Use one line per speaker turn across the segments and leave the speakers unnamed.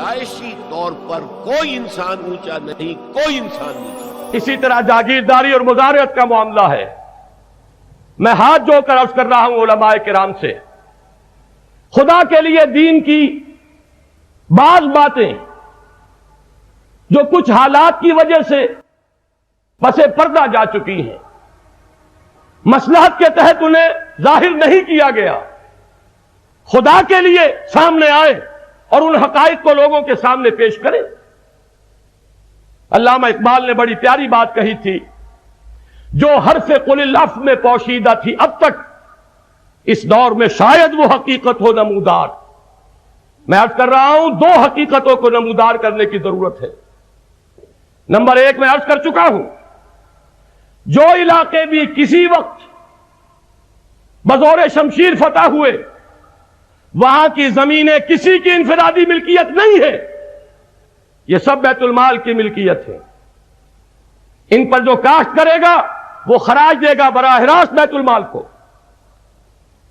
پیدائشی طور پر کوئی انسان اونچا نہیں، کوئی انسان نیچا۔
اسی طرح جاگیرداری اور مزارعت کا معاملہ ہے۔ میں ہاتھ جوڑ کر عرض کر رہا ہوں علماء کرام سے، خدا کے لیے دین کی بعض باتیں جو کچھ حالات کی وجہ سے پس پردہ جا چکی ہیں، مصلحت کے تحت انہیں ظاہر نہیں کیا گیا، خدا کے لیے سامنے آئے اور ان حقائق کو لوگوں کے سامنے پیش کریں۔ علامہ اقبال نے بڑی پیاری بات کہی تھی، جو حرف قل اللفظ میں پوشیدہ تھی اب تک، اس دور میں شاید وہ حقیقت ہو نمودار۔ میں عرض کر رہا ہوں، دو حقیقتوں کو نمودار کرنے کی ضرورت ہے۔ نمبر ایک میں عرض کر چکا ہوں، جو علاقے بھی کسی وقت بزور شمشیر فتح ہوئے، وہاں کی زمینیں کسی کی انفرادی ملکیت نہیں ہے، یہ سب بیت المال کی ملکیت ہے۔ ان پر جو کاشت کرے گا وہ خراج دے گا براہ راست بیت المال کو،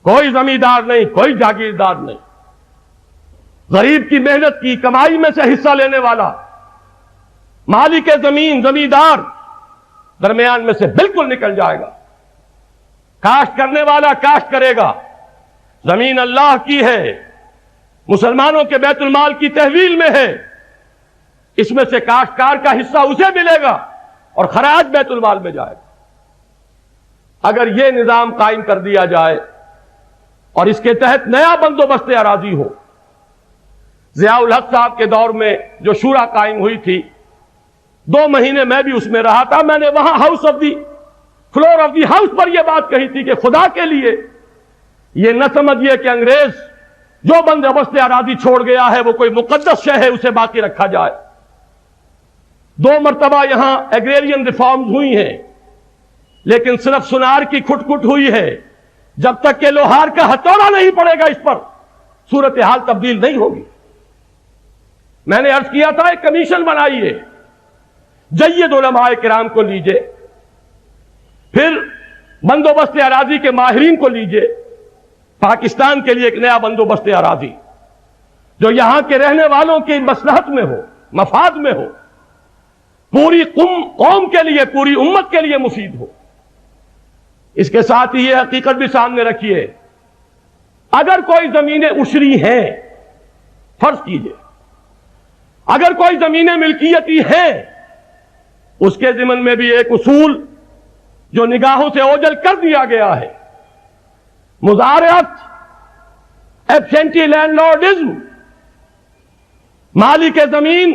کوئی زمیندار نہیں، کوئی جاگیردار نہیں۔ غریب کی محنت کی کمائی میں سے حصہ لینے والا مالک زمین، زمیندار درمیان میں سے بالکل نکل جائے گا۔ کاشت کرنے والا کاشت کرے گا، زمین اللہ کی ہے، مسلمانوں کے بیت المال کی تحویل میں ہے، اس میں سے کاشتکار کا حصہ اسے ملے گا اور خراج بیت المال میں جائے گا۔ اگر یہ نظام قائم کر دیا جائے اور اس کے تحت نیا بندوبست اراضی ہو، ضیاء الحق صاحب کے دور میں جو شورا قائم ہوئی تھی، 2 مہینے میں بھی اس میں رہا تھا، میں نے وہاں فلور آف دی ہاؤس پر یہ بات کہی تھی کہ خدا کے لیے یہ نہ سمجھیے کہ انگریز جو بندوبست اراضی چھوڑ گیا ہے وہ کوئی مقدس شے ہے، اسے باقی رکھا جائے۔ 2 مرتبہ یہاں ایگریرین ریفارمز ہوئی ہیں، لیکن صرف سنار کی کھٹ کھٹ ہوئی ہے۔ جب تک کہ لوہار کا ہتھوڑا نہیں پڑے گا اس پر، صورتحال تبدیل نہیں ہوگی۔ میں نے عرض کیا تھا ایک کمیشن بنائیے، جید علماء کرام کو لیجئے، پھر بندوبست اراضی کے ماہرین کو لیجئے، پاکستان کے لیے ایک نیا بندوبست اراضی جو یہاں کے رہنے والوں کی مصلحت میں ہو، مفاد میں ہو، پوری قوم کے لیے، پوری امت کے لیے مفید ہو۔ اس کے ساتھ ہی یہ حقیقت بھی سامنے رکھیے، اگر کوئی زمینیں اشری ہیں، فرض کیجئے اگر کوئی زمینیں ملکیتی ہیں، اس کے ضمن میں بھی ایک اصول جو نگاہوں سے اوجھل کر دیا گیا ہے، مزارعت، ایبسینٹی لینڈ لارڈزم۔ مالک زمین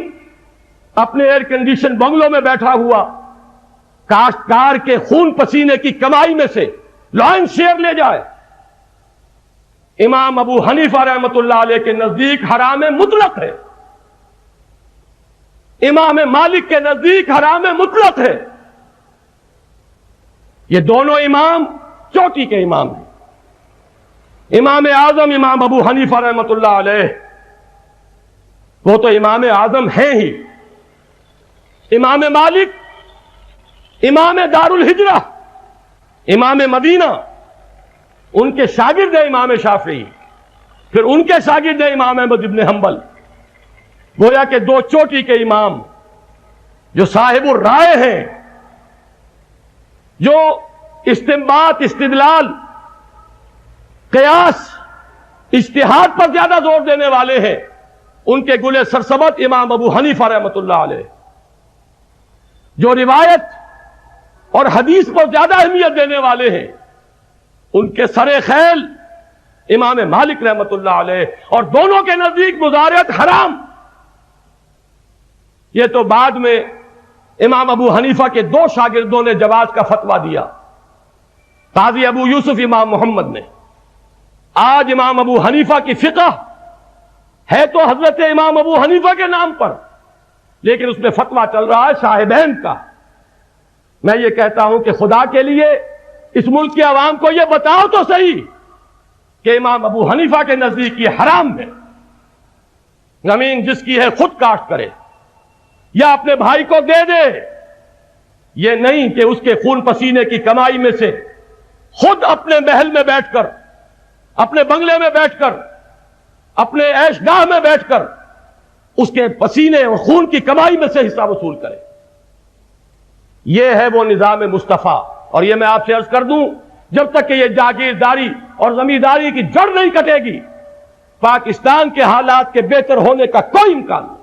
اپنے ایئر کنڈیشن بنگلوں میں بیٹھا ہوا کاشتکار کے خون پسینے کی کمائی میں سے لائن شیئر لے جائے۔ امام ابو حنیفہ رحمۃ اللہ علیہ کے نزدیک حرام مطلق ہے، امام مالک کے نزدیک حرام مطلق ہے۔ یہ دونوں امام چوٹی کے امام ہیں۔ امام اعظم امام ابو حنیفہ رحمۃ اللہ علیہ وہ تو امام اعظم ہیں ہی، امام مالک امام دار الہجرہ، امام مدینہ، ان کے شاگرد ہیں امام شافعی، پھر ان کے شاگرد ہیں امام احمد بن حنبل۔ گویا کہ 2 چوٹی کے امام جو صاحب الرائے ہیں، جو استنباط، استدلال، قیاس، اجتہاد پر زیادہ زور دینے والے ہیں، ان کے گلے سرسبت امام ابو حنیفہ رحمۃ اللہ علیہ۔ جو روایت اور حدیث پر زیادہ اہمیت دینے والے ہیں، ان کے سر خیل امام مالک رحمۃ اللہ علیہ، اور دونوں کے نزدیک مزارعت حرام۔ یہ تو بعد میں امام ابو حنیفہ کے 2 شاگردوں نے جواز کا فتویٰ دیا، قاضی ابو یوسف امام محمد نے۔ آج امام ابو حنیفہ کی فقہ ہے تو حضرت امام ابو حنیفہ کے نام پر، لیکن اس میں فتویٰ چل رہا ہے صاحبین کا۔ میں یہ کہتا ہوں کہ خدا کے لیے اس ملک کے عوام کو یہ بتاؤ تو صحیح کہ امام ابو حنیفہ کے نزدیک یہ حرام ہے۔ زمین جس کی ہے خود کاشت کرے یا اپنے بھائی کو دے دے، یہ نہیں کہ اس کے خون پسینے کی کمائی میں سے خود اپنے محل میں بیٹھ کر، اپنے بنگلے میں بیٹھ کر، اپنے عیش گاہ میں بیٹھ کر اس کے پسینے اور خون کی کمائی میں سے حصہ وصول کرے. یہ ہے وہ نظام مصطفیٰ. اور یہ میں آپ سے عرض کر دوں، جب تک کہ یہ جاگیرداری اور زمینداری کی جڑ نہیں کٹے گی، پاکستان کے حالات کے بہتر ہونے کا کوئی امکان نہیں.